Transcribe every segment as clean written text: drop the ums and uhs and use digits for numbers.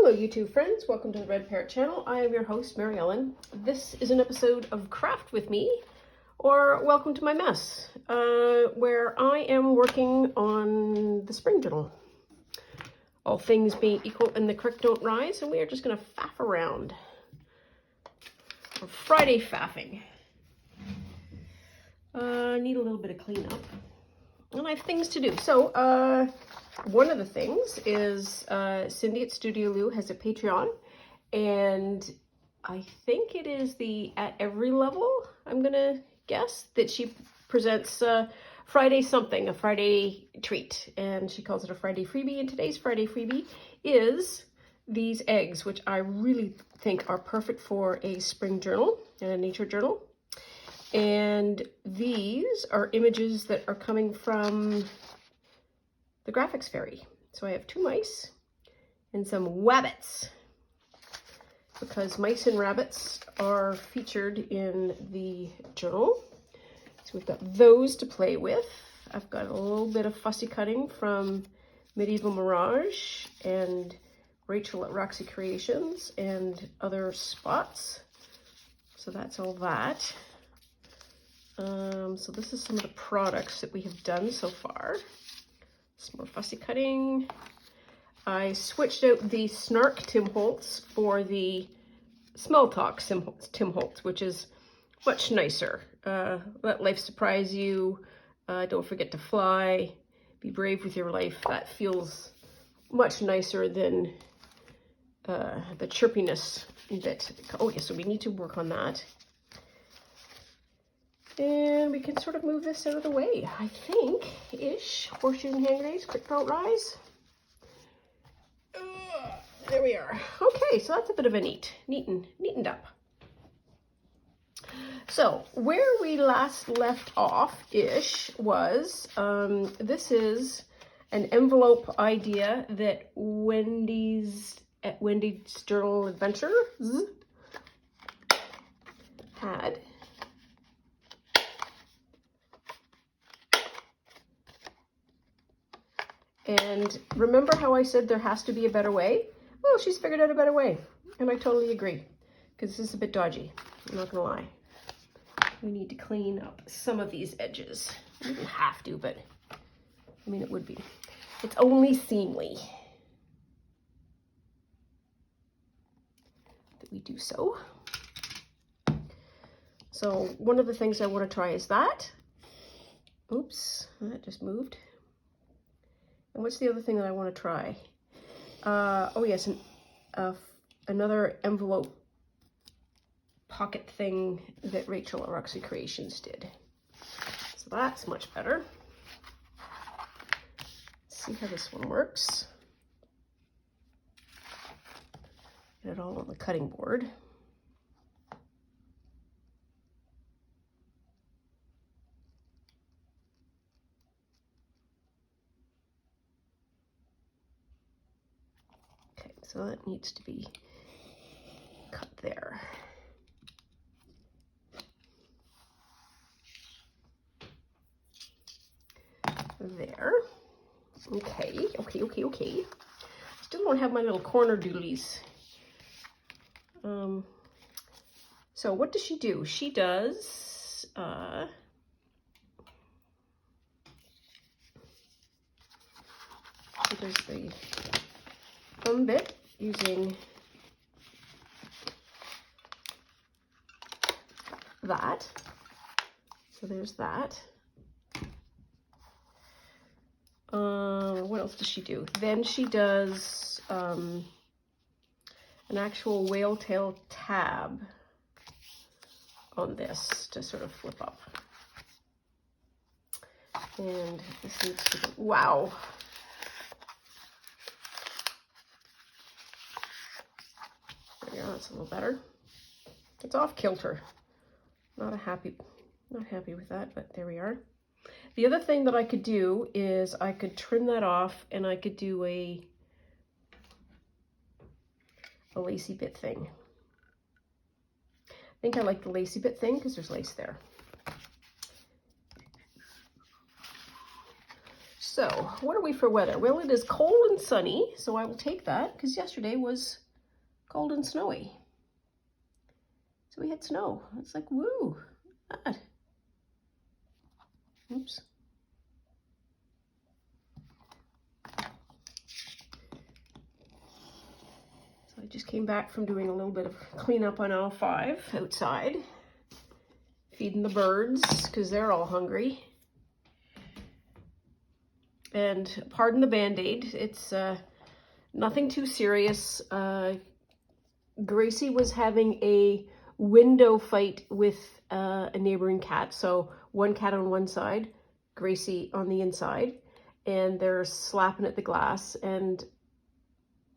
Hello YouTube friends, welcome to the Red Parrot channel. I am your host, Mary Ellen. This is an episode of Craft with Me, or Welcome to My Mess, where I am working on the spring journal. All things being equal and the creek don't rise, and we are just going to faff around. Friday faffing. Need a little bit of cleanup. And I have things to do. So, one of the things is Cindy at Studio Lou has a Patreon, and I think it is the At Every Level, I'm gonna guess, that she presents Friday something, a Friday treat, and she calls it a Friday freebie, and today's Friday freebie is these eggs, which I really think are perfect for a spring journal and a nature journal. And these are images that are coming from the Graphics Fairy. So I have 2 mice and some wabbits, because mice and rabbits are featured in the journal. So we've got those to play with. I've got a little bit of fussy cutting from Medieval Mirage and Rachel at Roxy Creations and other spots. So that's all that. So this is some of the products that we have done so far. Some more fussy cutting. I switched out the Snark Tim Holtz for the Small Talk Tim Holtz, which is much nicer. Let life surprise you. Don't forget to fly. Be brave with your life. That feels much nicer than the chirpiness that, oh yeah, so we need to work on that. And we can sort of move this out of the way, I think-ish. Horseshoes and hand grenades, quick don't rise. There we are. Okay, so that's a bit of a neatened up. So where we last left off-ish was, this is an envelope idea that Wendy's Journal Adventures had. And remember how I said there has to be a better way? Well, she's figured out a better way. And I totally agree, because this is a bit dodgy. I'm not gonna lie. We need to clean up some of these edges. We don't have to, but I mean, it would be. It's only seemly that we do so. So one of the things I want to try is that. Oops, that just moved. And what's the other thing that I want to try? Oh yes, another envelope pocket thing that Rachel at Roxy Creations did. So that's much better. Let's see how this one works. Get it all on the cutting board. So that needs to be cut there. There. Okay. Still don't have my little corner doodlies. So what does she do? She does the thumb bit using that. So there's that. What else does she do? Then she does an actual whale tail tab on this to sort of flip up. And this needs to be, wow. Yeah, that's a little better. It's off kilter. Not happy with that, but there we are. The other thing that I could do is I could trim that off, and I could do a lacy bit thing. I think I like the lacy bit thing because there's lace there. So, what are we for weather? Well, it is cold and sunny, so I will take that, because yesterday was cold and snowy. So we had snow. It's like, woo, that. Oops. So I just came back from doing a little bit of cleanup on aisle 5 outside, feeding the birds, because they're all hungry. And pardon the Band-Aid, it's nothing too serious. Gracie was having a window fight with a neighboring cat. So one cat on one side, Gracie on the inside, and they're slapping at the glass. And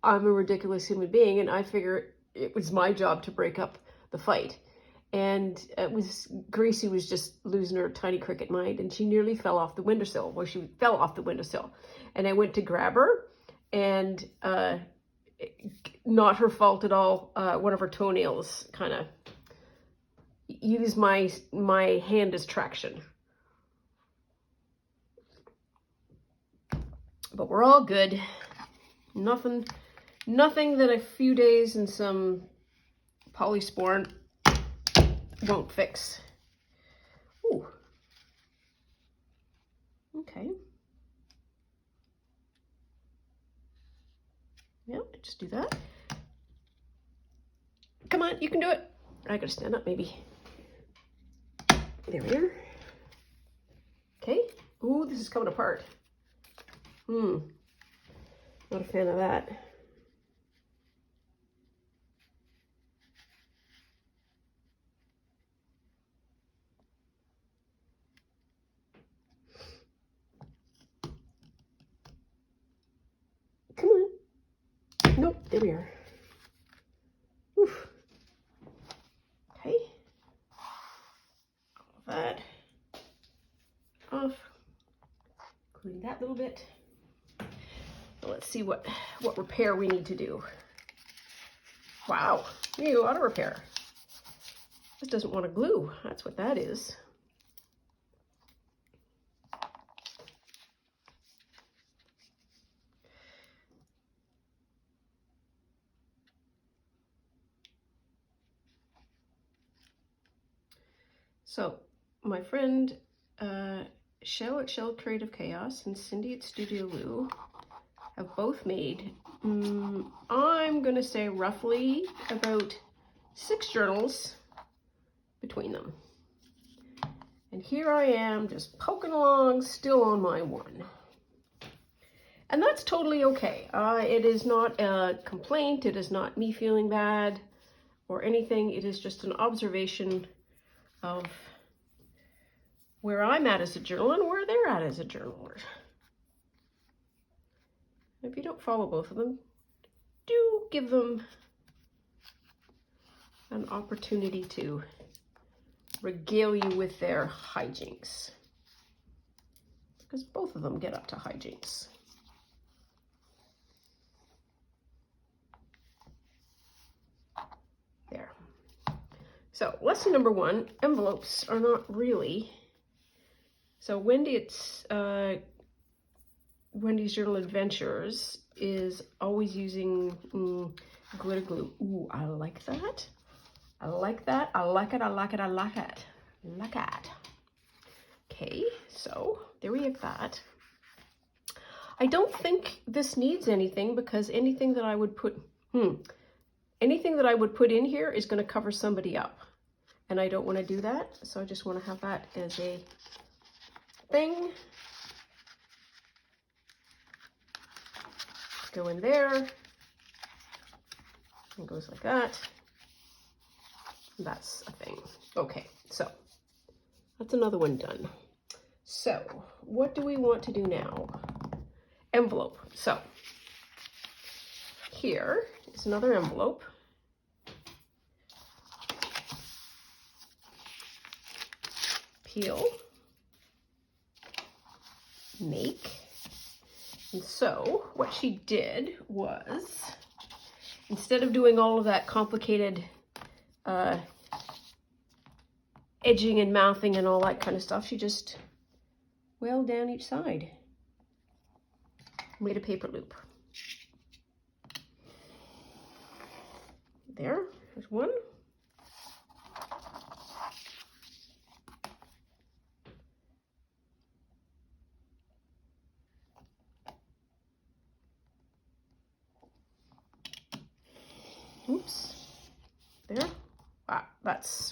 I'm a ridiculous human being, and I figure it was my job to break up the fight. And Gracie was just losing her tiny cricket mind, and she nearly fell off the windowsill. Well, she fell off the windowsill, and I went to grab her, and not her fault at all. One of her toenails kind of used my hand as traction. But we're all good. Nothing that a few days and some polysporin won't fix. Ooh. Okay. Yeah, just do that. Come on, you can do it. I gotta stand up maybe. There we are. Okay. Ooh, this is coming apart. Not a fan of that. Come on. Nope, there we are. Oof. Okay. All that off. Including that little bit. So let's see what repair we need to do. Wow, we need a lot of repair. This doesn't want to glue. That's what that is. So my friend Shell at Shell Creative Chaos and Cindy at Studio Lou have both made, I'm gonna say roughly about 6 journals between them. And here I am just poking along, still on my one. And that's totally okay. It is not a complaint, it is not me feeling bad or anything. It is just an observation of where I'm at as a journaler and where they're at as a journaler. If you don't follow both of them, do give them an opportunity to regale you with their hijinks, because both of them get up to hijinks. There. So lesson number 1, envelopes are not really. So Wendy's Journal Adventures is always using glitter glue. Ooh, I like that. I like that. I like it. I like it. I like it. Like it. Okay, so there we have that. I don't think this needs anything, because anything that I would put in here is going to cover somebody up, and I don't want to do that. So I just want to have that as a thing. Go in there. It goes like that. That's a thing. Okay, so that's another one done. So what do we want to do now? Envelope. So here is another envelope. Peel. Make. And so what she did was, instead of doing all of that complicated edging and mouthing and all that kind of stuff, she just wailed down each side. made a paper loop. There's one. Oops, there. Ah,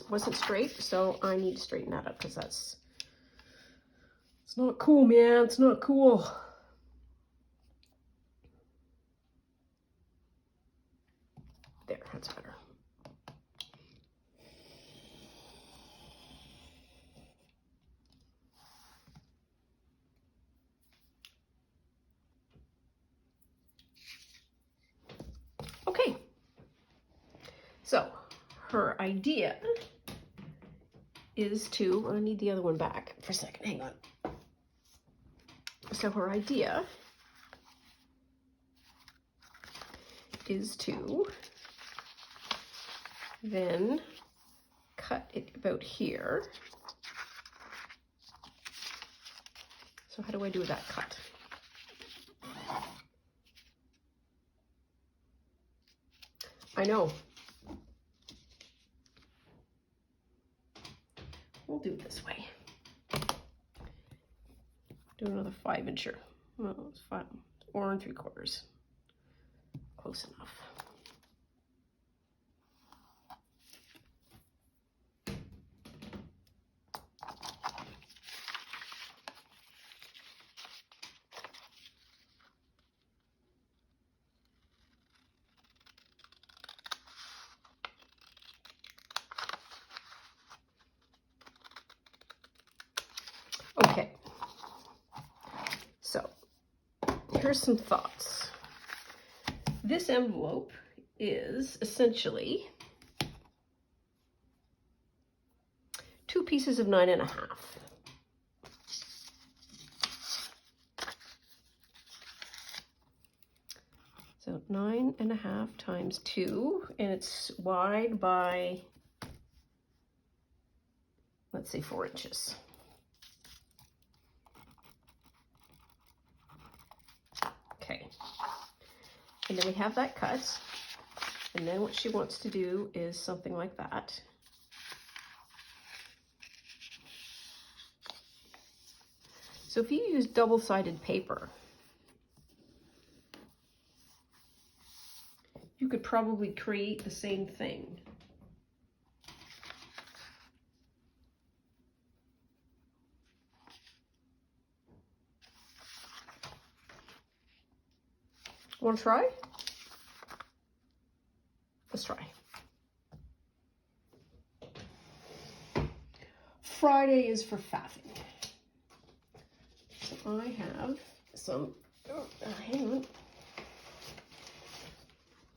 wasn't straight, so I need to straighten that up because it's not cool, man. It's not cool. There, that's better. Okay. So her idea is to, I need the other one back for a second, hang on. So her idea is to then cut it about here. So how do I do that cut? I know. We'll do it this way. Do another 5-incher. Well, it's 5 or 3/4. Close enough. Okay, so here's some thoughts. This envelope is essentially 2 pieces of 9.5. So 9.5 times 2, and it's wide by, let's say 4 inches. Okay, and then we have that cut, and then what she wants to do is something like that. So if you use double-sided paper, you could probably create the same thing. Want to try? Let's try. Friday is for faffing. So I have some, hang on.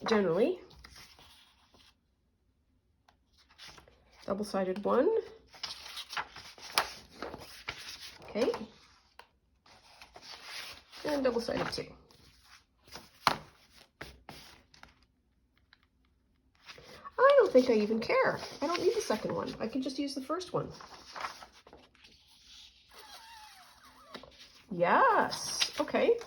Generally, double-sided one. Okay. And double-sided 2. I don't think I even care. I don't need the second one. I can just use the first one. Yes. Okay.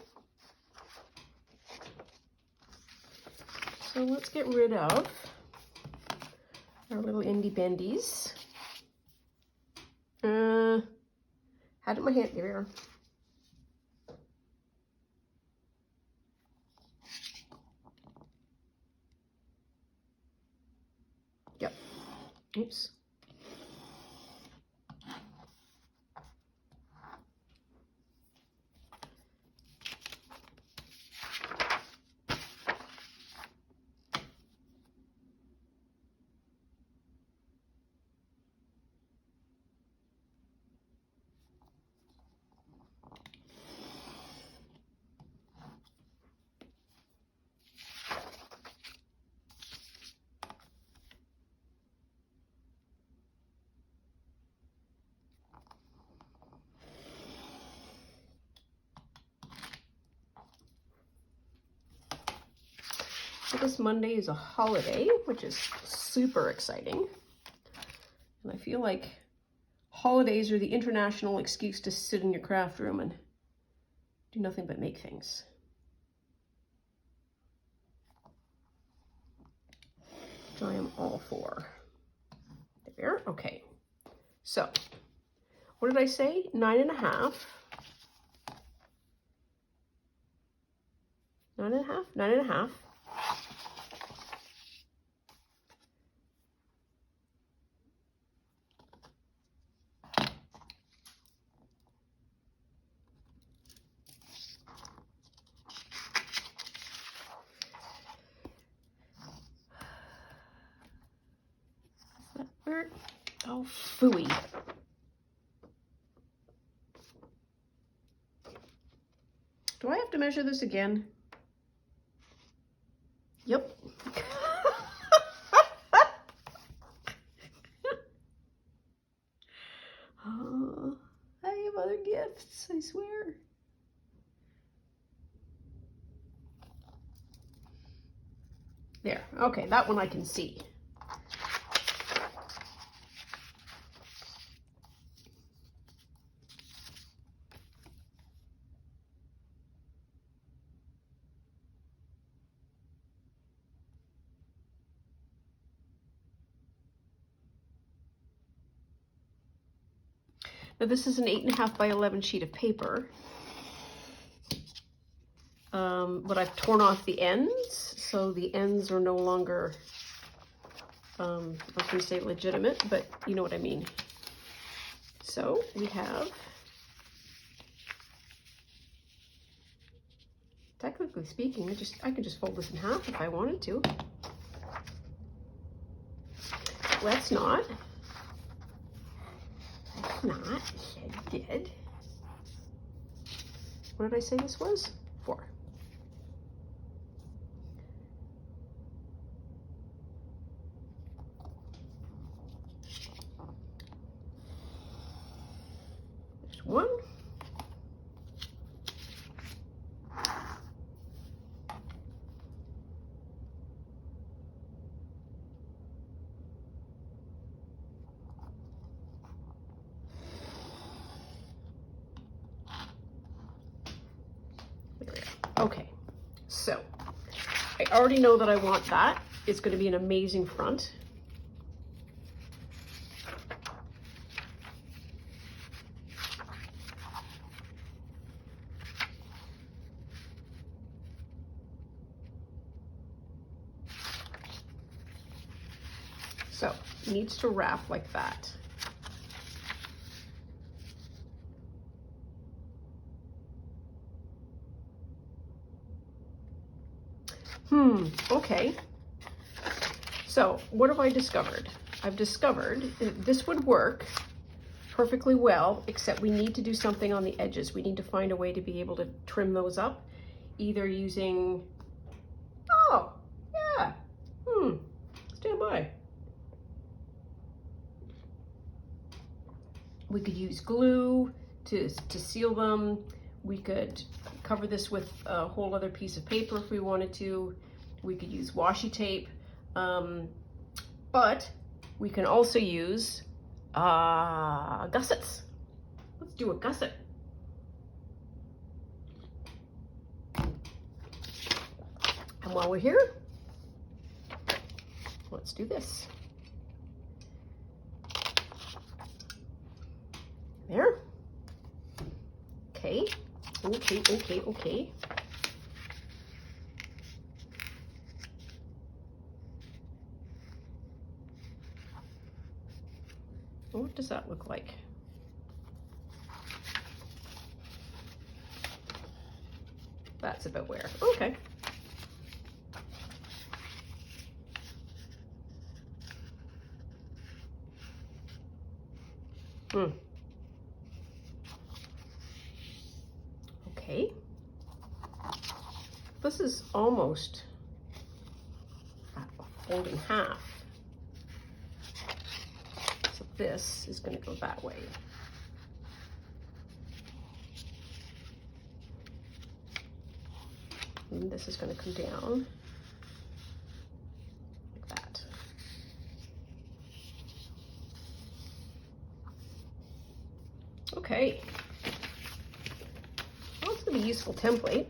So let's get rid of our little indie bendies. Had it in my hand. Here we are. Yep. Oops. So this Monday is a holiday, which is super exciting. And I feel like holidays are the international excuse to sit in your craft room and do nothing but make things. which I am all for. There, okay. So, what did I say? 9.5. 9.5, 9.5. Oh, phooey. Do I have to measure this again? Yep. I have other gifts, I swear. There, okay, that one I can see. Now this is an 8.5 by 11 sheet of paper, but I've torn off the ends, so the ends are no longer, I was going to say legitimate, but you know what I mean. So we have, technically speaking, I could just fold this in half if I wanted to. Let's not. Not, I did. What did I say this was? 4. There's 1. Okay, so I already know that I want that. It's going to be an amazing front. So it needs to wrap like that. Okay. So what have I discovered? I've discovered that this would work perfectly well, except we need to do something on the edges. We need to find a way to be able to trim those up, either using, oh, yeah, stand by. We could use glue to seal them. We could cover this with a whole other piece of paper if we wanted to. We could use washi tape, but we can also use gussets. Let's do a gusset. And while we're here, let's do this. There. Okay. Okay. What does that look like? That's about where. Okay. Okay. This is almost fold in half. So this is going to go that way. And this is going to come down like that. Okay. Well, it's going to be a useful template.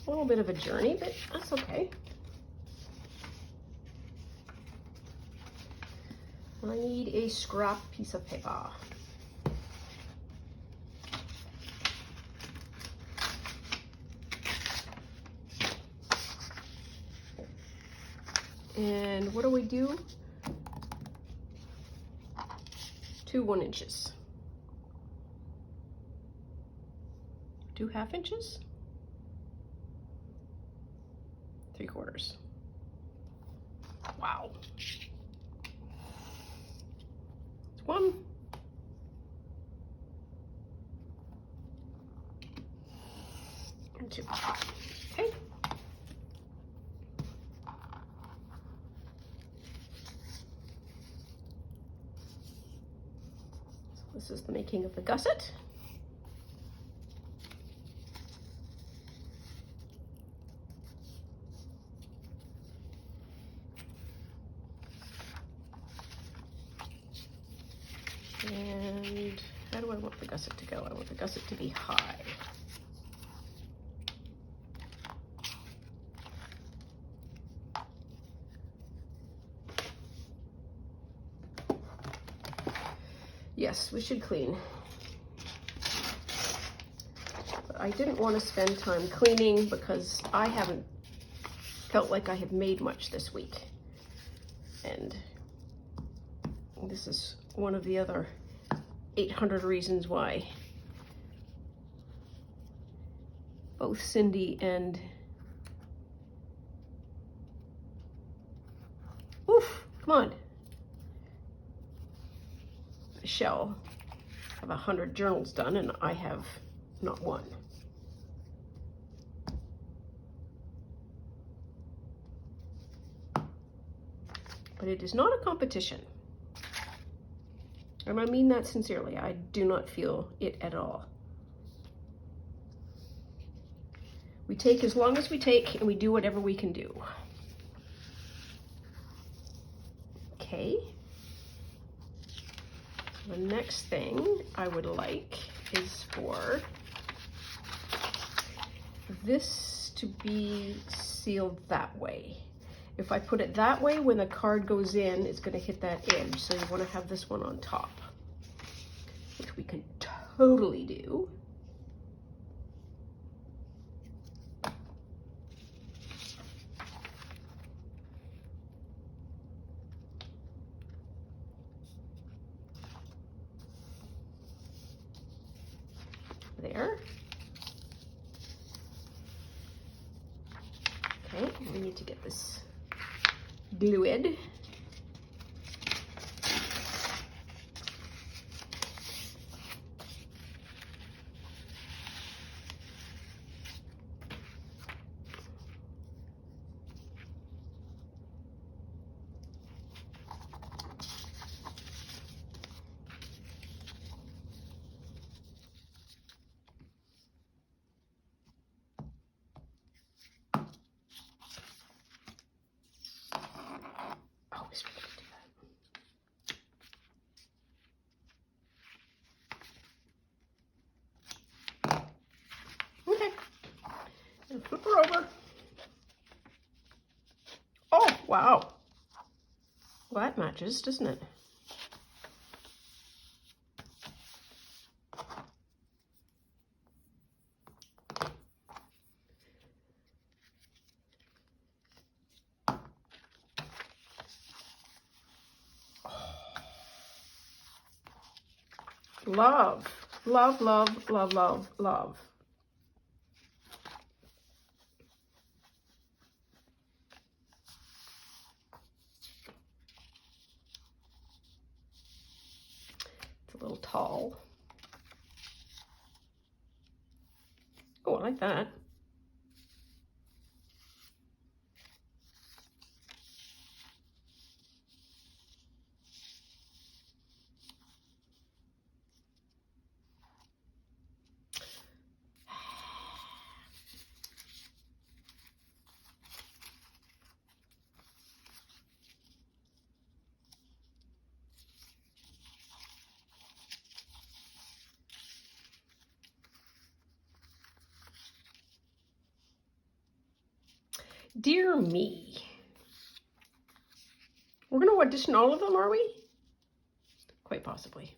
A little bit of a journey, but that's okay. And I need a scrap piece of paper. And what do we do? 2 1 inches. 2 1/2 inches? 3/4. Wow. It's 1. And 2. Okay. This is the making of the gusset. And how do I want the gusset to go? I want the gusset to be high. Yes, we should clean. But I didn't want to spend time cleaning because I haven't felt like I have made much this week. And this is one of the other 800 reasons why both Cindy and come on, Michelle have 100 journals done and I have not one. But it is not a competition. And I mean that sincerely. I do not feel it at all. We take as long as we take and we do whatever we can do. Okay. The next thing I would like is for this to be sealed that way. If I put it that way, when the card goes in, it's going to hit that edge. So you want to have this one on top, which we can totally do. There. Okay, we need to get this glued. Flip her over. Oh, wow. Well, that matches, doesn't it? Love, love, love, love, love, love. It's a little tall. Oh, I like that. Dear me. We're going to audition all of them, are we? quite possibly.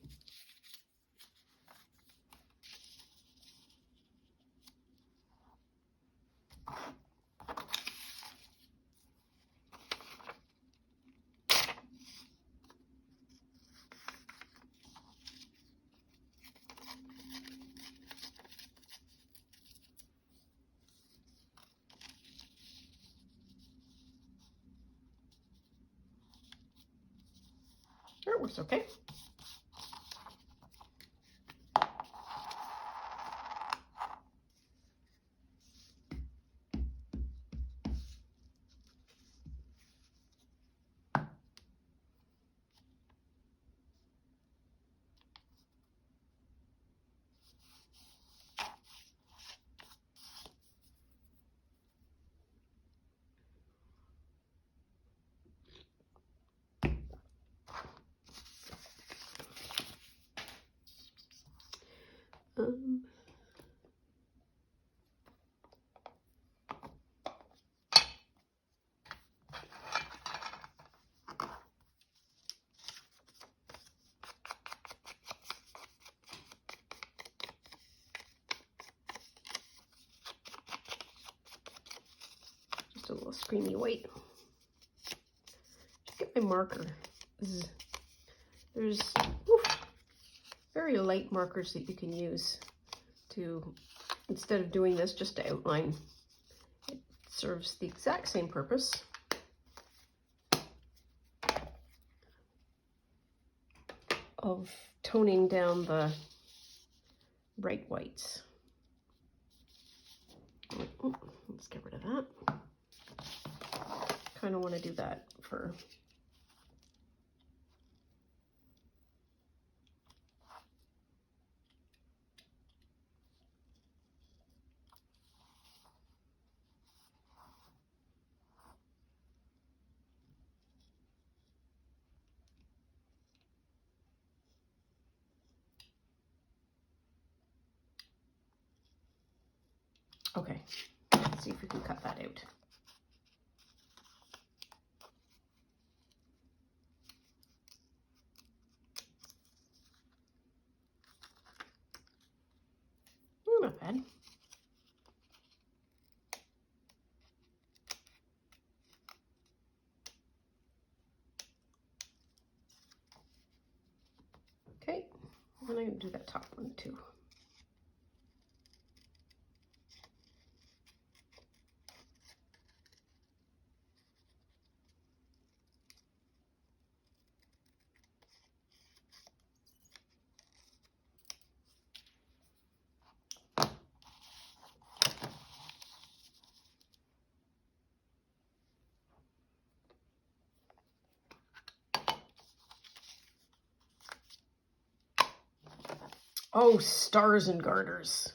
That works okay. Just a little screamy white. Just get my marker. There's very light markers that you can use to, instead of doing this just to outline. It serves the exact same purpose. Of toning down the bright whites. Let's get rid of that. Kind of want to do that for okay, let's see if we can cut that out. Not bad. Okay, and I'm going to do that top one too. Oh, stars and garters.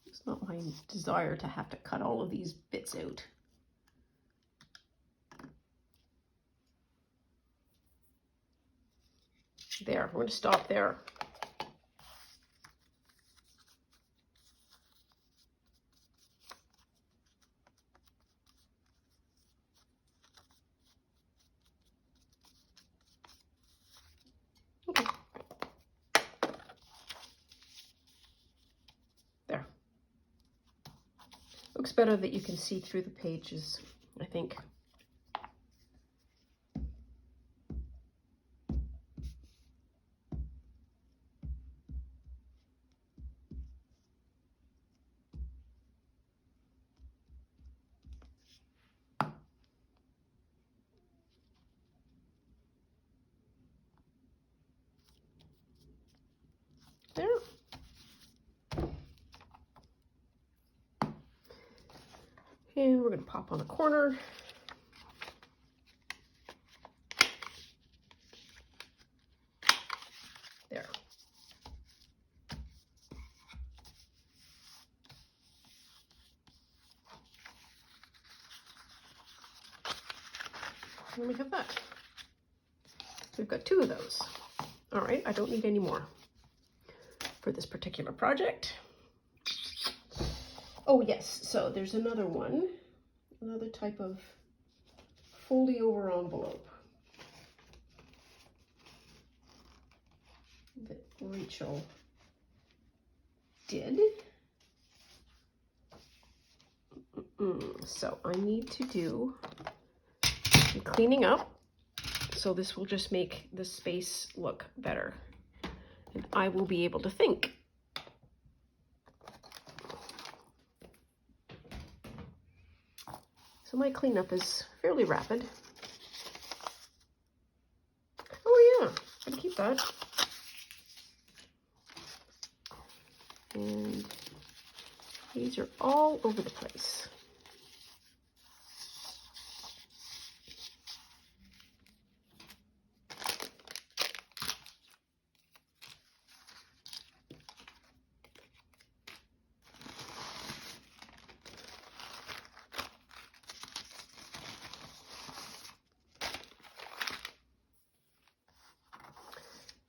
It's not my desire to have to cut all of these bits out. There, I'm going to stop there. Okay. There. Looks better that you can see through the pages, I think. There. And we're going to pop on a corner. There. And we have that. So we've got 2 of those. All right, I don't need any more for this particular project. Oh yes, so there's another one. another type of foldy over envelope that Rachel did. So I need to do some cleaning up, so this will just make the space look better, and I will be able to think. So my cleanup is fairly rapid. Oh yeah, I can keep that. And these are all over the place.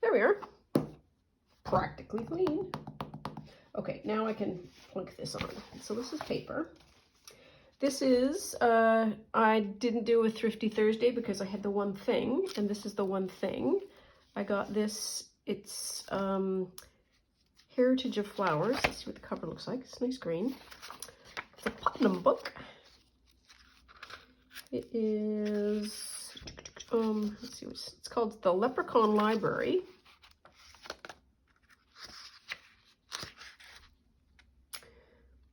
There we are, practically clean. Okay, now I can plunk this on. So this is paper. This is, I didn't do a Thrifty Thursday because I had the one thing, and this is the one thing. I got this, it's Heritage of Flowers. Let's see what the cover looks like. It's nice green. It's a Putnam book. It is, let's see, it's called The Leprechaun Library.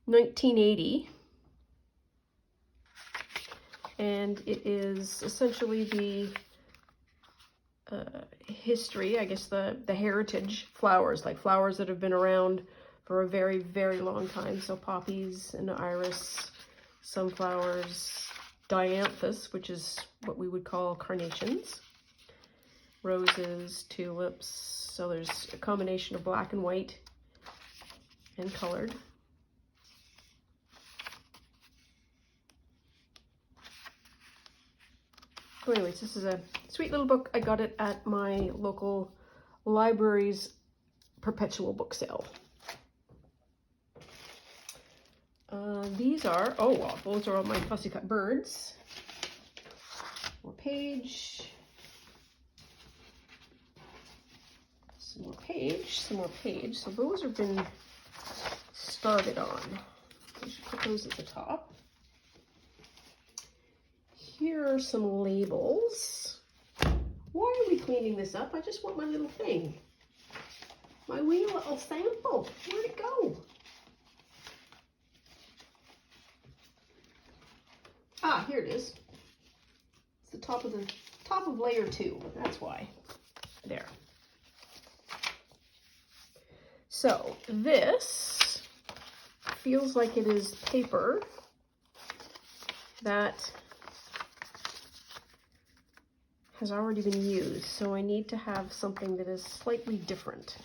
$19.80, and it is essentially the history, I guess the heritage flowers, like flowers that have been around for a very, very long time. So poppies and iris, sunflowers, dianthus, which is what we would call carnations, roses, tulips. So there's a combination of black and white and colored. So anyways, this is a sweet little book. I got it at my local library's perpetual book sale. These are, oh wow, those are all my fussy cut birds. More page. Some more page, some more page. So those have been started on. I should put those at the top. Here are some labels. Why are we cleaning this up? I just want my little thing. My wee little sample. Where'd it go? Ah, here it is. It's the top of layer 2. That's why. There. So this feels like it is paper that has already been used, so I need to have something that is slightly different.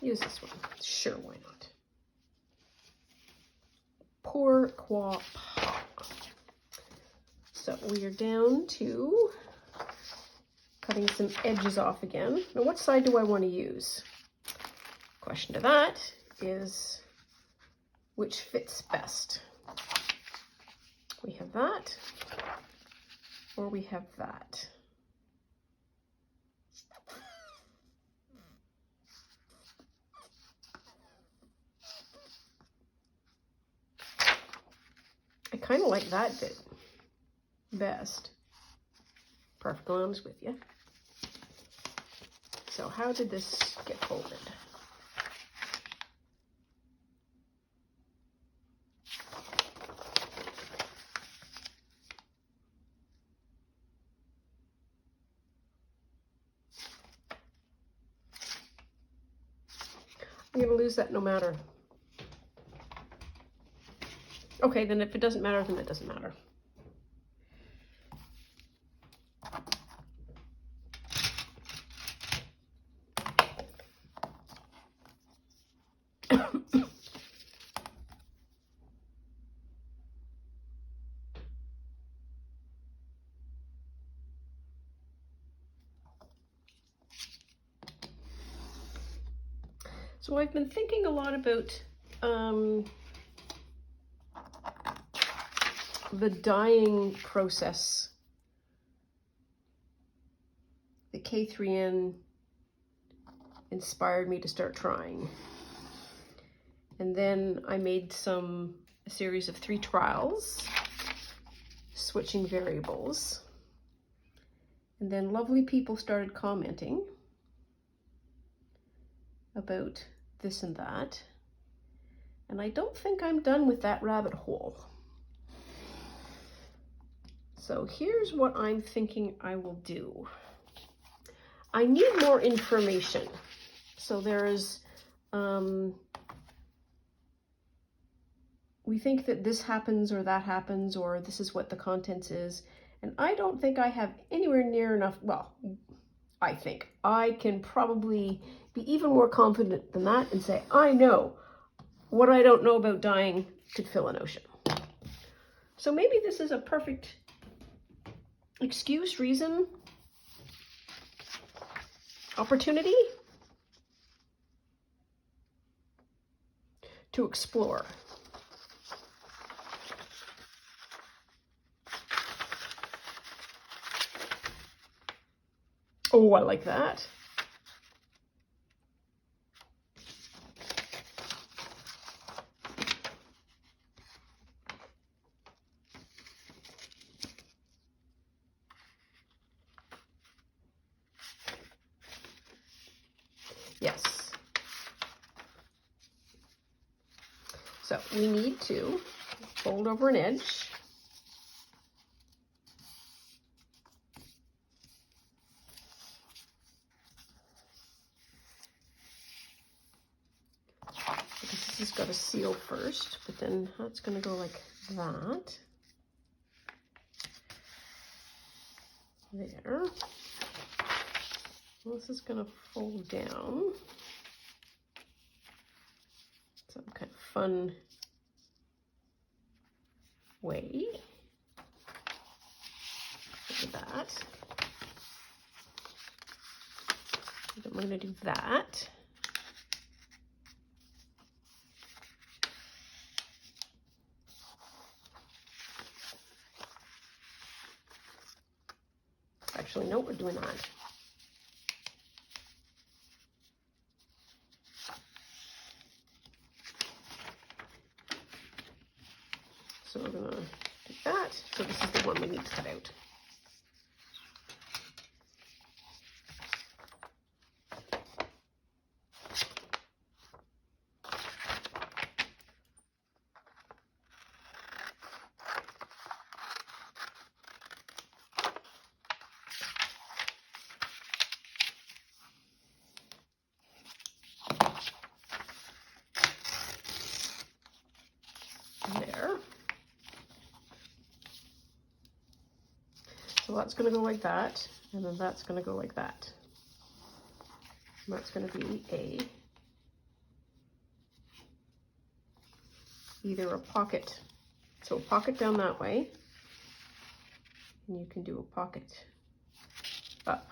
Use this one. Sure, why not? Pourquoi pas? So we are down to cutting some edges off again. Now, what side do I want to use? Question to that is, which fits best? We have that, or we have that. I kind of like that bit best. Perfectly honest with you. So how did this get folded? I'm going to lose that no matter. Okay, then if it doesn't matter, then it doesn't matter. So I've been thinking a lot about the dyeing process. The K3N inspired me to start trying. And then I made a series of 3 trials, switching variables. And then lovely people started commenting about this and that. And I don't think I'm done with that rabbit hole. So here's what I'm thinking I will do. I need more information. So there's, we think that this happens or that happens, or this is what the contents is. And I don't think I have anywhere near enough, well, I think I can probably be even more confident than that and say, I know what I don't know about dyeing could fill an ocean. So maybe this is a perfect excuse, reason, opportunity to explore. Oh, I like that. Yes. So we need to fold over an edge. Because this has got to seal first, but then that's going to go like that. There. This is going to fold down. Some kind of fun way. Look at that. Then we're going to do that. Actually, no, we're doing that. So we're going to do that. So this is the one we need to cut out. There. So that's going to go like that, and then that's going to go like that. And that's going to be either a pocket. So a pocket down that way, and you can do a pocket up.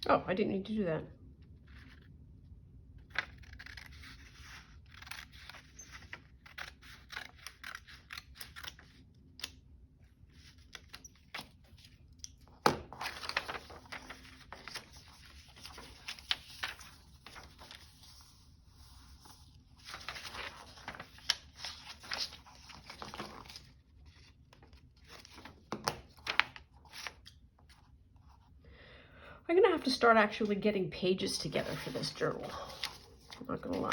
Oh, I didn't need to do that. I'm going to have to start actually getting pages together for this journal. I'm not going to lie.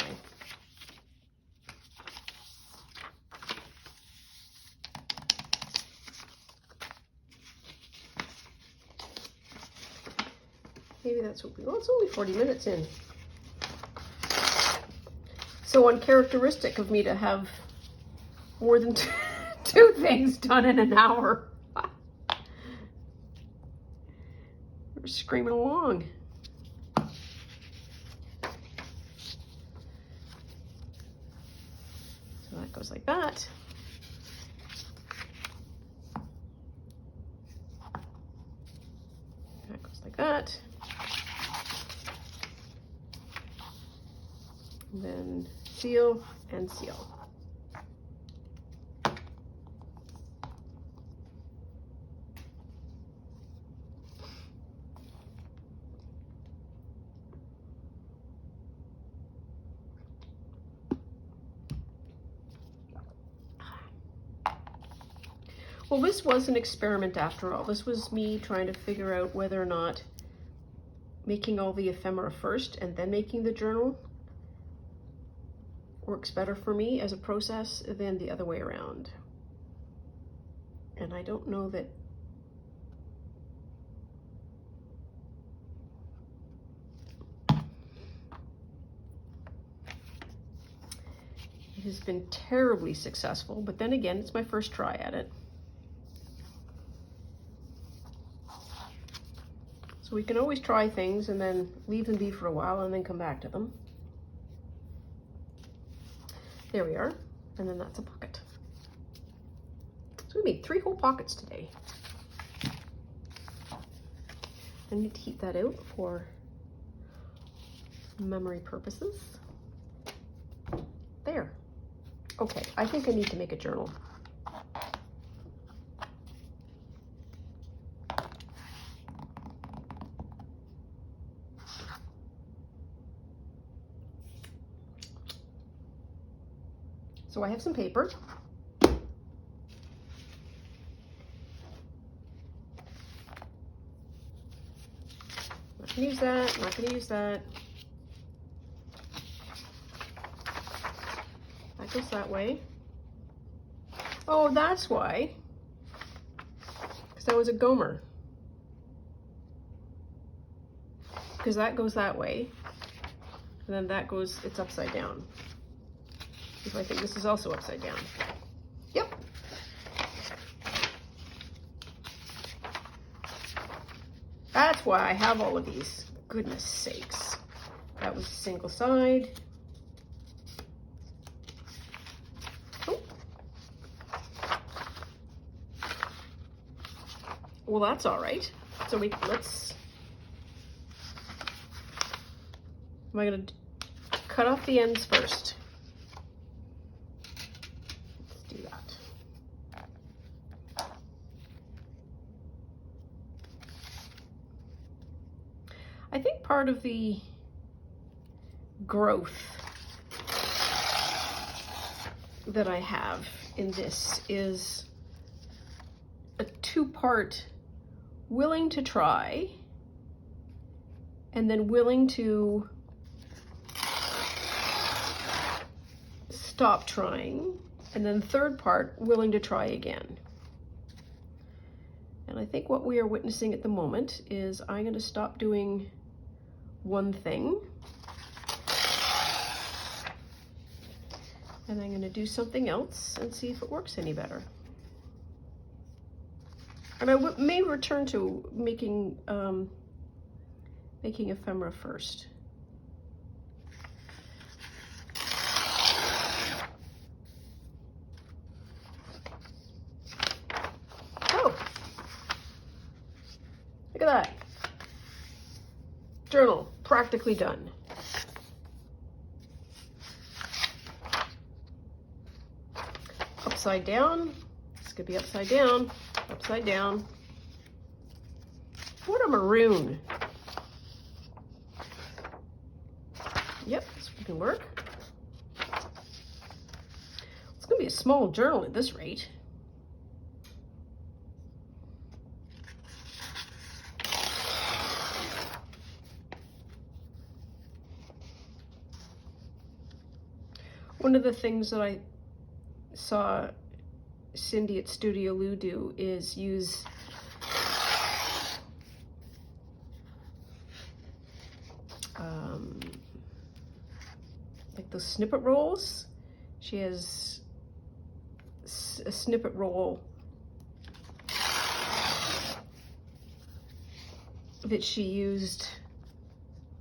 Maybe that's what well, it's only 40 minutes in. So uncharacteristic of me to have more than two things done in an hour. We're screaming along. That goes like that. That goes like that. And then seal and seal. Well, this was an experiment after all. This was me trying to figure out whether or not making all the ephemera first and then making the journal works better for me as a process than the other way around. And I don't know that it has been terribly successful, but then again, it's my first try at it. So we can always try things and then leave them be for a while and then come back to them. There we are, and then that's a pocket. So we made 3 whole pockets today. I need to heat that out for memory purposes. There. Okay, I think I need to make a journal. So I have some paper. Not gonna use that, not gonna use that. That goes that way. Oh, that's why. Because that was a gomer. Because that goes that way. And then that goes, it's upside down. Because I think this is also upside down. Yep. That's why I have all of these. Goodness sakes. That was a single side. Oh. Well, that's all right. So let's, am I going to cut off the ends first? I think part of the growth that I have in this is a 2-part willing to try and then willing to stop trying, and then 3rd part willing to try again. And I think what we are witnessing at the moment is I'm going to stop doing one thing and I'm going to do something else and see if it works any better. And I may return to making ephemera first. Oh, look at that. Journal practically done. Upside down. This could be upside down, upside down. What a maroon. Yep, this can work. It's going to be a small journal at this rate. One of the things that I saw Cindy at Studio Lou do is use like those snippet rolls. She has a snippet roll that she used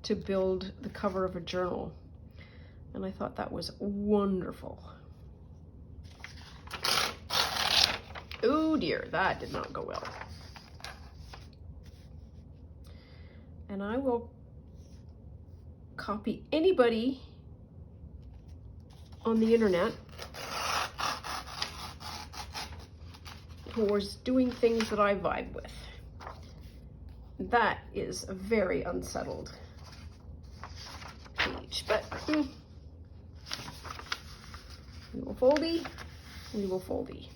to build the cover of a journal. And I thought that was wonderful. Oh dear, that did not go well. And I will copy anybody on the internet who was doing things that I vibe with. That is a very unsettled page, but we will foldy, we will foldy.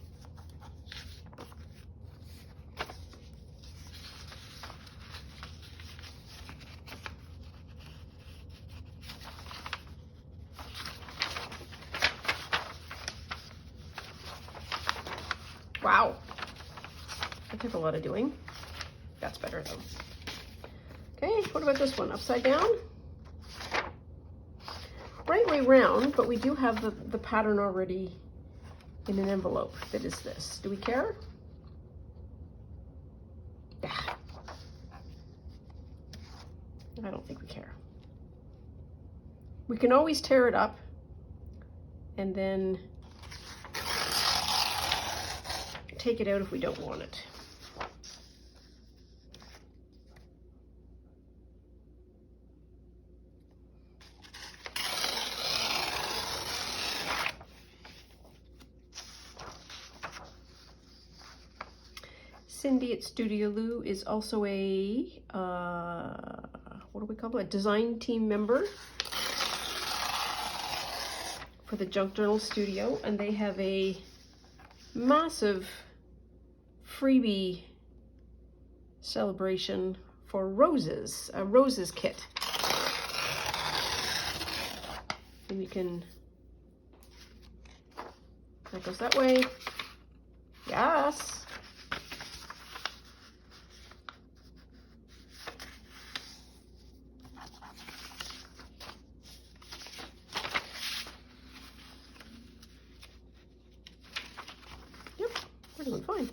Wow, that took a lot of doing. That's better though. Okay, what about this one? Upside down? Right way round, but we do have the pattern already in an envelope that is this. Do we care? Yeah. I don't think we care. We can always tear it up and then take it out if we don't want it. Cindy at Studio Lou is also a, what do we call it? A design team member for the Junk Journal Studio, and they have a massive freebie celebration for roses, a roses kit. And you can, that goes that way. Yes. Doing fine.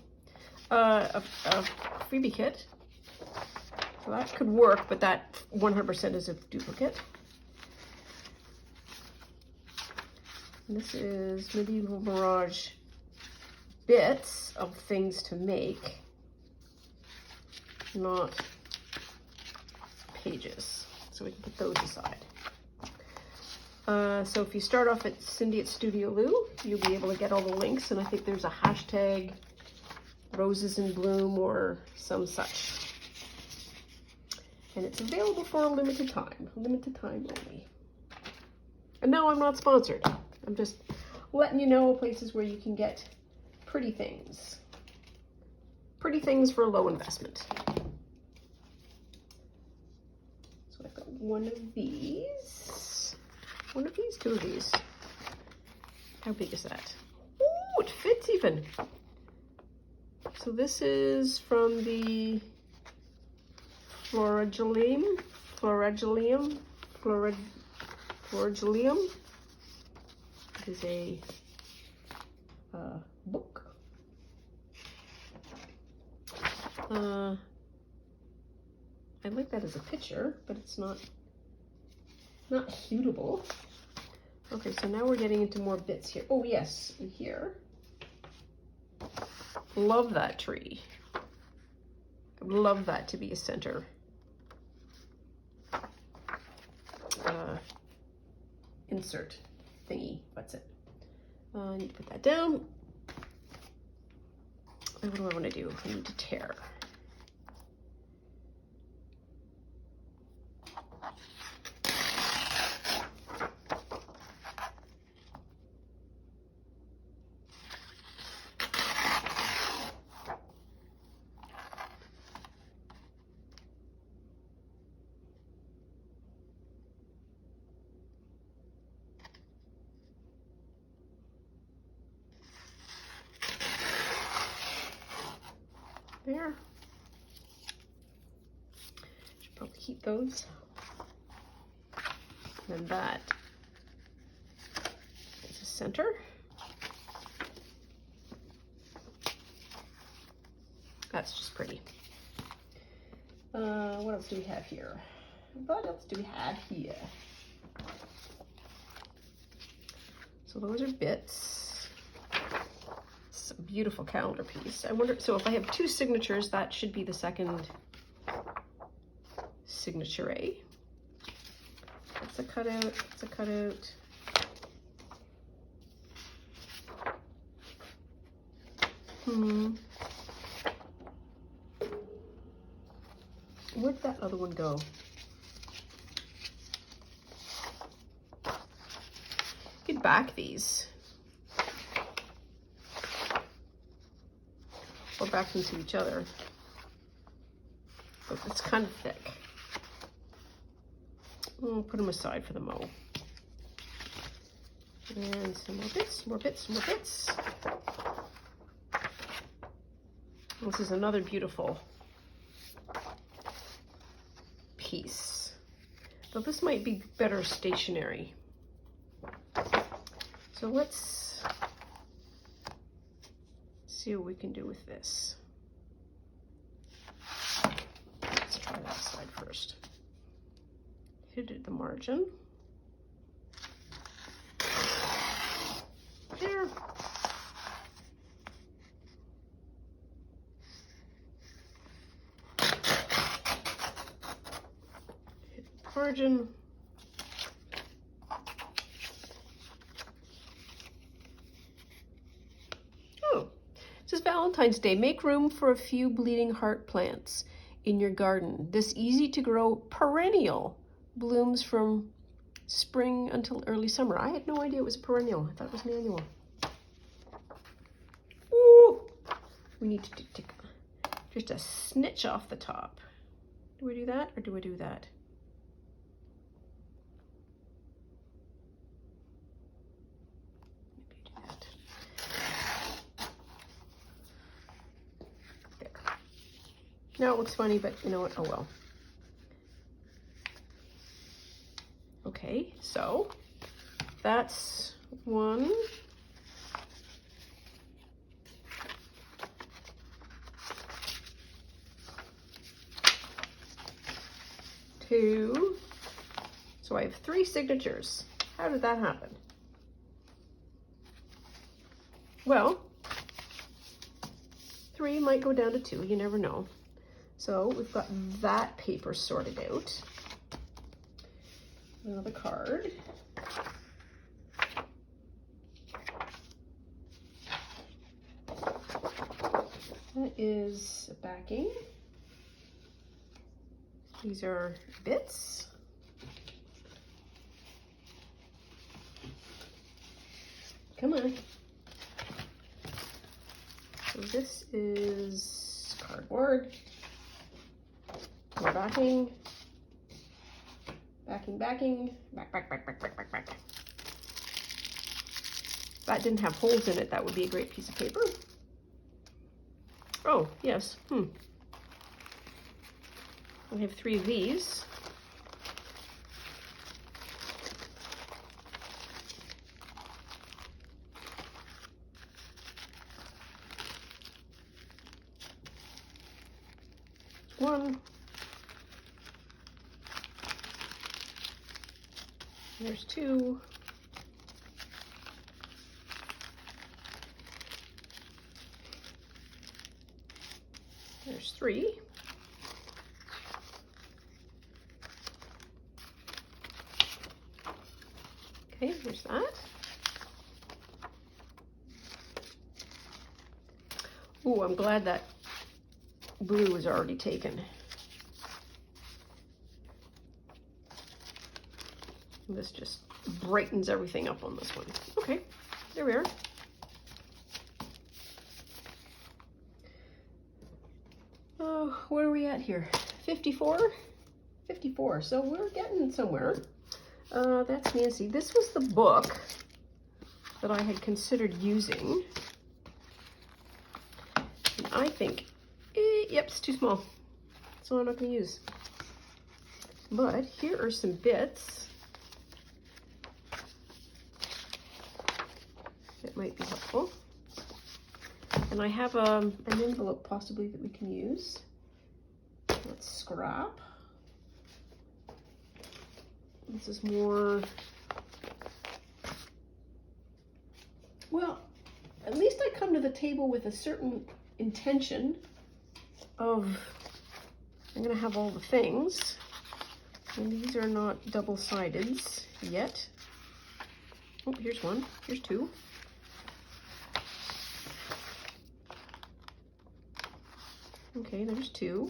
A freebie kit. So that could work, but that 100% is a duplicate. And this is Medieval Mirage bits of things to make, not pages. So we can put those aside. So if you start off at Cindy at Studio Lou, you'll be able to get all the links, and I think there's a hashtag Roses in Bloom or some such. And it's available for a limited time only. And no, I'm not sponsored. I'm just letting you know places where you can get pretty things. Pretty things for a low investment. So I've got one of these. One of these, two of these. How big is that? Ooh, it fits even. So this is from the Florigelium. It is a book. I like that as a picture, but it's not suitable. Okay, so now we're getting into more bits here. Oh yes, in here. Love that tree. I would love that to be a center. Insert thingy. What's it? I need to put that down. And what do I want to do? I need to tear. There. Should probably keep those. And then that is the center. That's just pretty. What else do we have here? What else do we have here? So those are bits. That's a beautiful calendar piece. I wonder, so if I have two signatures, that should be the second signature A. That's a cutout, that's a cutout. Where'd that other one go? You could back these. Or back them to each other. But it's kind of thick. We'll put them aside for the mo. And some more bits, more bits, more bits. This is another beautiful piece. But this might be better stationary. So let's see what we can do with this. Let's try that side first. Hit it at the margin. There. Hit the margin. Oh, it says Valentine's Day. Make room for a few bleeding heart plants in your garden. This easy to grow perennial blooms from spring until early summer. I had no idea it was perennial. I thought it was an annual. Ooh, we need to take just a snitch off the top. Do we do that or do I do that? Maybe do that. There. Now it looks funny, but you know what? Oh well. Okay, so that's one. Two. So I have 3 signatures. How did that happen? Well, 3 might go down to 2, you never know. So we've got that paper sorted out. Another card. That is a backing. These are bits. Come on. So this is cardboard. More backing. Backing, backing, back. If that didn't have holes in it, that would be a great piece of paper. Oh, yes. I have 3 of these. One. There's 2. There's 3. Okay, there's that. Ooh, I'm glad that blue is already taken. This just brightens everything up on this one. Okay, there we are. Oh, where are we at here? 54? 54, so we're getting somewhere. That's Nancy. This was the book that I had considered using. And I think, yep, it's too small. So I'm not going to use. But here are some bits that might be helpful. And I have an envelope possibly that we can use. Let's scrap. This is more, well, at least I come to the table with a certain intention of, I'm gonna have all the things, and these are not double-sided yet. Oh, here's one, here's two. Okay, there's two.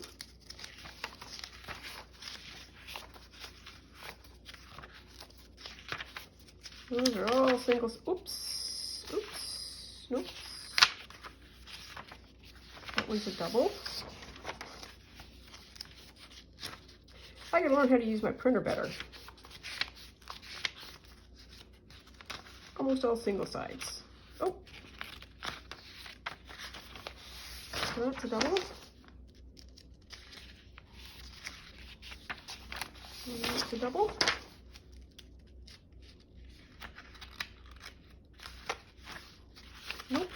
Those are all singles. Oops, oops, nope. That one's a double. I gotta learn how to use my printer better. Almost all single sides. Oh, that's a double. And that's a double. Nope.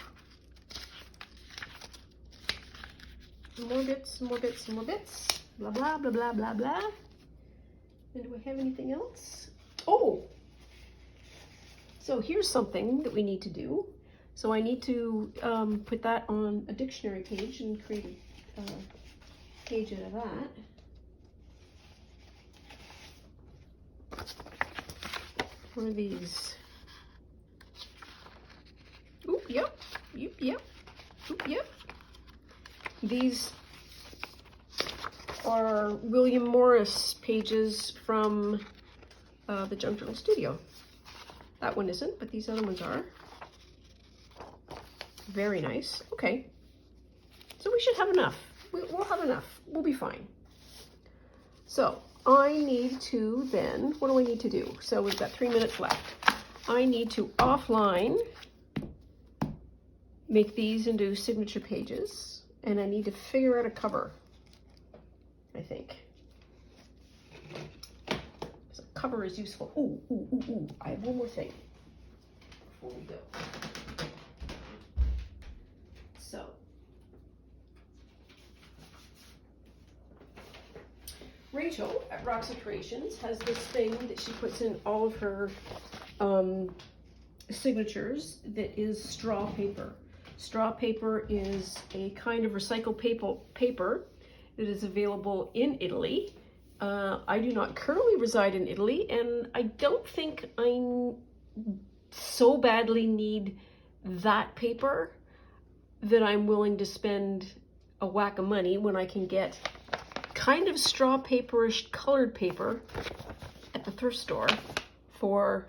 More bits, more bits, more bits. Blah, blah, blah, blah, blah, blah. And do I have anything else? Oh! So here's something that we need to do. So I need to put that on a dictionary page and create a page out of that. What are these? Oop, yep, yep, oop, yep. These are William Morris pages from the Junk Journal Studio. That one isn't, but these other ones are. Very nice. Okay. So we should have enough. We'll have enough. We'll be fine. So I need to then, what do I need to do? So we've got 3 minutes left. I need to offline make these into signature pages, and I need to figure out a cover, I think. So cover is useful. Ooh, ooh, ooh, ooh. I have one more thing before we go. So, Rachel at Roxy Creations has this thing that she puts in all of her signatures that is straw paper. Straw paper is a kind of recycled paper that is available in Italy. I do not currently reside in Italy, and I don't think I so badly need that paper that I'm willing to spend a whack of money when I can get kind of straw paperish colored paper at the thrift store for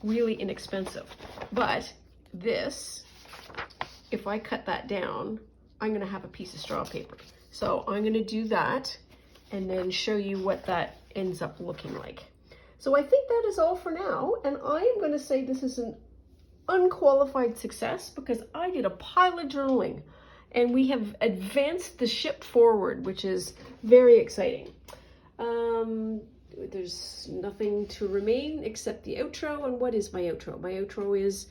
really inexpensive. But this, if I cut that down, I'm gonna have a piece of straw paper. So I'm gonna do that and then show you what that ends up looking like. So I think that is all for now, and I am gonna say this is an unqualified success because I did a pile of journaling and we have advanced the ship forward, which is very exciting. There's nothing to remain except the outro. And what is my outro? My outro is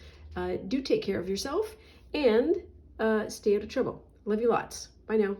do take care of yourself and stay out of trouble. Love you lots. Bye now.